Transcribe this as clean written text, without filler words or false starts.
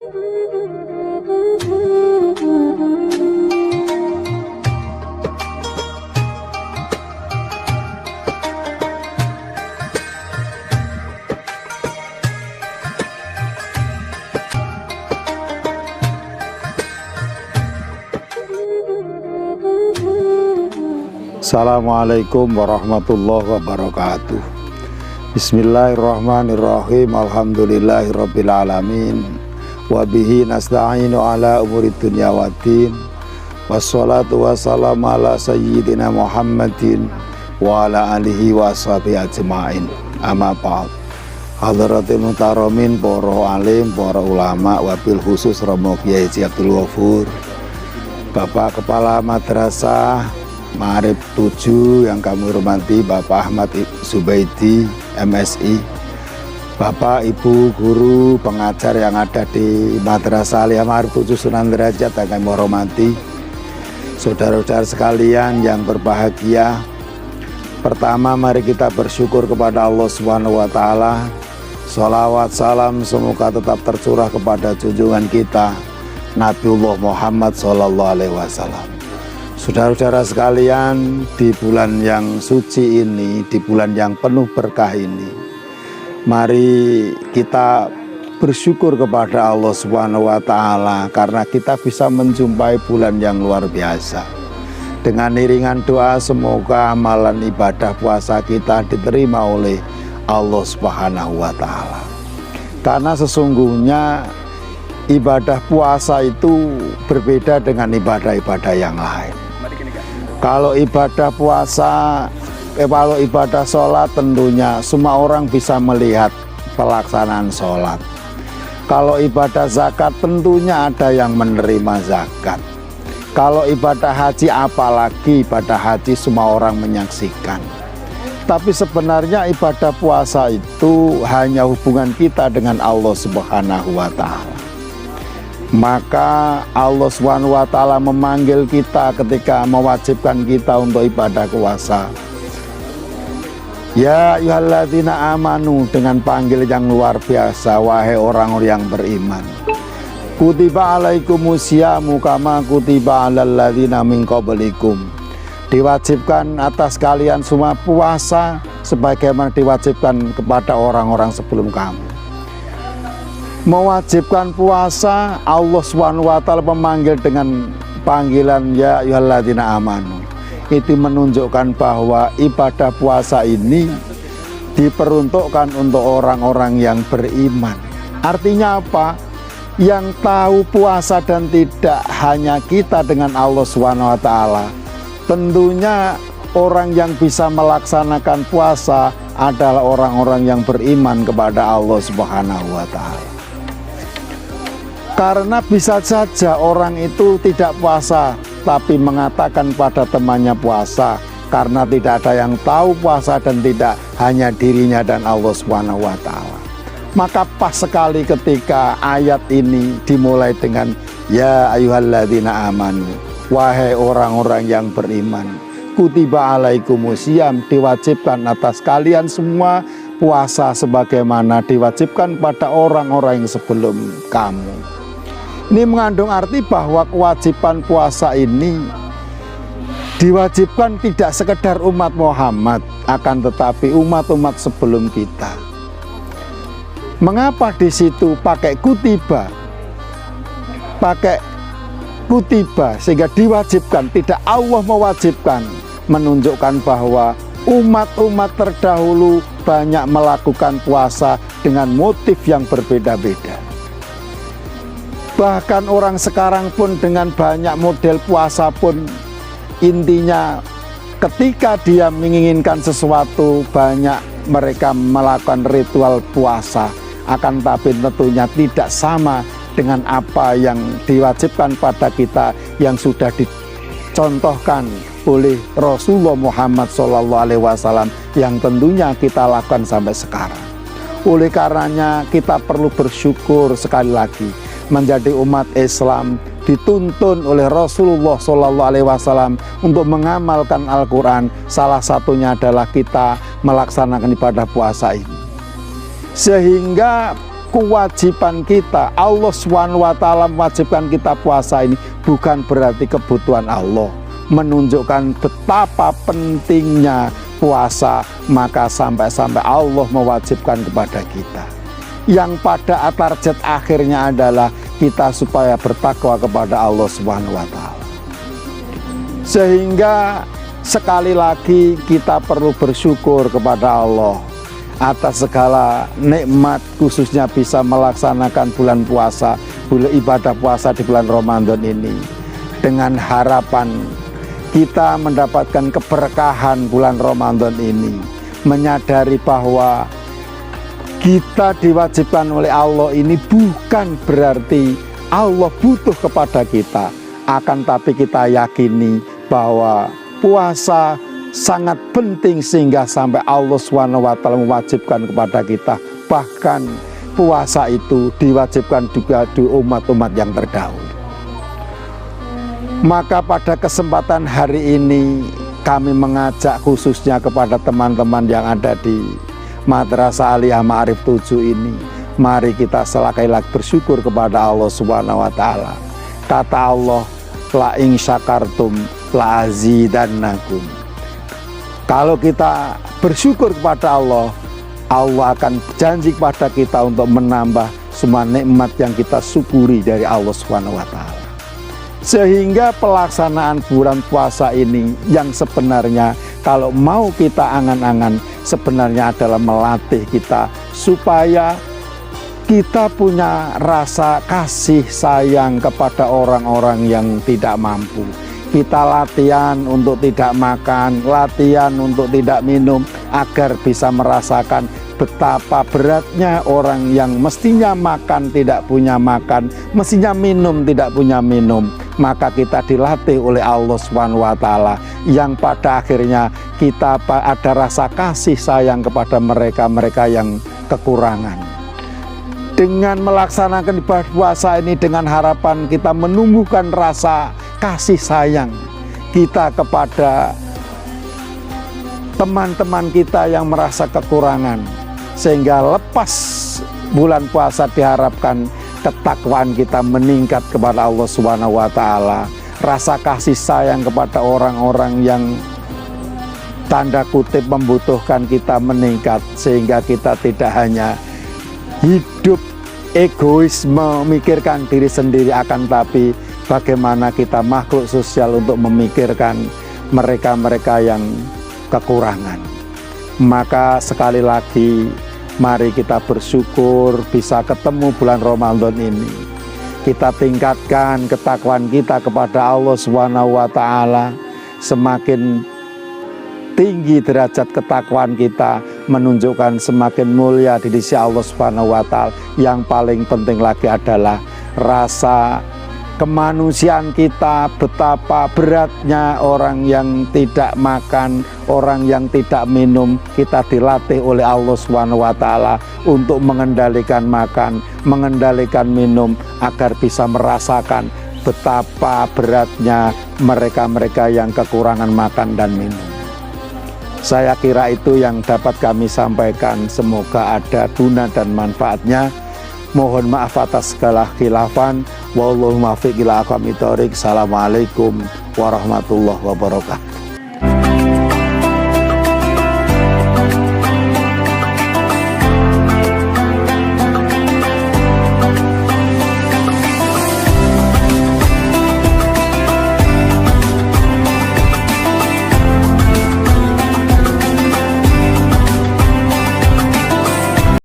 Assalamualaikum warahmatullahi wabarakatuh. Bismillahirrahmanirrahim. Alhamdulillahirabbil alamin. Wa bihi nasta'inu ala umuri dunya waddin. Wassalatu wassalamu ala sayyidina Muhammadin wa ala alihi wa sahbihi ajma'in. Amma ba'd. Hadratil muhtaramin, para alim, para ulama, wabil khusus Romo Kiai Haji Abdul Ghafur, Bapak Kepala Madrasah Ma'arif 7 yang kami hormati, Bapak Ahmad Zubaidi, MSI, Bapak Ibu guru pengajar yang ada di Madrasah Aliyah Ma'arif 7 Sunan Derajat yang kami hormati, saudara-saudara sekalian yang berbahagia. Pertama, mari kita bersyukur kepada Allah Subhanahu wa Ta'ala. Sholawat salam semoga tetap tercurah kepada junjungan kita Nabiullah Muhammad Sallallahu Alaihi Wasallam. Saudara-saudara sekalian, di bulan yang suci ini, di bulan yang penuh berkah ini, mari kita bersyukur kepada Allah Subhanahu wa Ta'ala karena kita bisa menjumpai bulan yang luar biasa. Dengan iringan doa, semoga amalan ibadah puasa kita diterima oleh Allah Subhanahu wa Ta'ala. Karena sesungguhnya ibadah puasa itu berbeda dengan ibadah-ibadah yang lain. Kalau ibadah puasa, kalau ibadah sholat tentunya semua orang bisa melihat pelaksanaan sholat. Kalau ibadah zakat tentunya ada yang menerima zakat. Kalau ibadah haji, apalagi ibadah haji semua orang menyaksikan. Tapi sebenarnya ibadah puasa itu hanya hubungan kita dengan Allah Subhanahu wa Ta'ala. Maka Allah Subhanahu wa Ta'ala memanggil kita ketika mewajibkan kita untuk ibadah puasa. Ya ayyuhalladzina amanu, dengan panggil yang luar biasa, wahai orang-orang yang beriman. Kutiba alaikumusyamu kama kutiba alal ladzina min qablikum. Diwajibkan atas kalian semua puasa sebagaimana diwajibkan kepada orang-orang sebelum kamu. Mewajibkan puasa, Allah SWT memanggil dengan panggilan ya ayyuhalladzina amanu. Itu menunjukkan bahwa ibadah puasa ini diperuntukkan untuk orang-orang yang beriman. Artinya apa? Yang tahu puasa dan tidak hanya kita dengan Allah SWT. Tentunya orang yang bisa melaksanakan puasa adalah orang-orang yang beriman kepada Allah Subhanahu wa Ta'ala. Karena bisa saja orang itu tidak puasa tapi mengatakan pada temannya puasa, karena tidak ada yang tahu puasa dan tidak hanya dirinya dan Allah Subhanahu wa Ta'ala. Maka pas sekali ketika ayat ini dimulai dengan ya ayyuhalladzina amanu, wahai orang-orang yang beriman, kutiba alaikumusiyam, diwajibkan atas kalian semua puasa sebagaimana diwajibkan pada orang-orang yang sebelum kamu. Ini mengandung arti bahwa kewajiban puasa ini diwajibkan tidak sekedar umat Muhammad, akan tetapi umat-umat sebelum kita. Mengapa di situ pakai kutiba? Pakai kutiba sehingga diwajibkan, tidak Allah mewajibkan, menunjukkan bahwa umat-umat terdahulu banyak melakukan puasa dengan motif yang berbeda-beda. Bahkan orang sekarang pun dengan banyak model puasa pun, intinya ketika dia menginginkan sesuatu, banyak mereka melakukan ritual puasa, akan tapi tentunya tidak sama dengan apa yang diwajibkan pada kita yang sudah dicontohkan oleh Rasulullah Muhammad SAW, yang tentunya kita lakukan sampai sekarang. Oleh karenanya kita perlu bersyukur sekali lagi, menjadi umat Islam dituntun oleh Rasulullah SAW untuk mengamalkan Al-Quran. Salah satunya adalah kita melaksanakan ibadah puasa ini, sehingga kewajiban kita. Allah SWT mewajibkan kita puasa ini bukan berarti kebutuhan Allah. Menunjukkan betapa pentingnya puasa, maka sampai-sampai Allah mewajibkan kepada kita. Yang pada target akhirnya adalah kita supaya bertakwa kepada Allah SWT. Sehingga sekali lagi kita perlu bersyukur kepada Allah atas segala nikmat, khususnya bisa melaksanakan bulan puasa, bulan ibadah puasa di bulan Ramadan ini, dengan harapan kita mendapatkan keberkahan bulan Ramadan ini, menyadari bahwa kita diwajibkan oleh Allah ini bukan berarti Allah butuh kepada kita, akan tapi kita yakini bahwa puasa sangat penting sehingga sampai Allah SWT mewajibkan kepada kita. Bahkan puasa itu diwajibkan juga di umat-umat yang terdahulu. Maka pada kesempatan hari ini kami mengajak khususnya kepada teman-teman yang ada di Madrasah Aliyah Ma'arif 7 ini, mari kita sekali lagi bersyukur kepada Allah SWT. Kata Allah, la in syakartum la azidannakum. Kalau kita bersyukur kepada Allah, Allah akan janji kepada kita untuk menambah semua nikmat yang kita syukuri dari Allah SWT. Sehingga pelaksanaan bulan puasa ini yang sebenarnya kalau mau kita angan-angan sebenarnya adalah melatih kita supaya kita punya rasa kasih sayang kepada orang-orang yang tidak mampu. Kita latihan untuk tidak makan, latihan untuk tidak minum, agar bisa merasakan betapa beratnya orang yang mestinya makan tidak punya makan, mestinya minum tidak punya minum. Maka kita dilatih oleh Allah SWT, yang pada akhirnya kita ada rasa kasih sayang kepada mereka-mereka yang kekurangan. Dengan melaksanakan ibadah puasa ini, dengan harapan kita menumbuhkan rasa kasih sayang kita kepada teman-teman kita yang merasa kekurangan, sehingga lepas bulan puasa diharapkan ketakwaan kita meningkat kepada Allah SWT, rasa kasih sayang kepada orang-orang yang tanda kutip membutuhkan kita meningkat, sehingga kita tidak hanya hidup egois memikirkan diri sendiri, akan tapi bagaimana kita makhluk sosial untuk memikirkan mereka-mereka yang kekurangan. Maka sekali lagi mari kita bersyukur bisa ketemu bulan Ramadan ini. Kita tingkatkan ketakwaan kita kepada Allah SWT. Semakin tinggi derajat ketakwaan kita, menunjukkan semakin mulia di sisi Allah SWT. Yang paling penting lagi adalah rasa kemanusiaan kita, betapa beratnya orang yang tidak makan, orang yang tidak minum. Kita dilatih oleh Allah SWT untuk mengendalikan makan, mengendalikan minum, agar bisa merasakan betapa beratnya mereka-mereka yang kekurangan makan dan minum. Saya kira itu yang dapat kami sampaikan, semoga ada guna dan manfaatnya. Mohon maaf atas segala khilafan. Wallahu muwaffiq ila aqwamit thoriq. Assalamualaikum warahmatullahi wabarakatuh.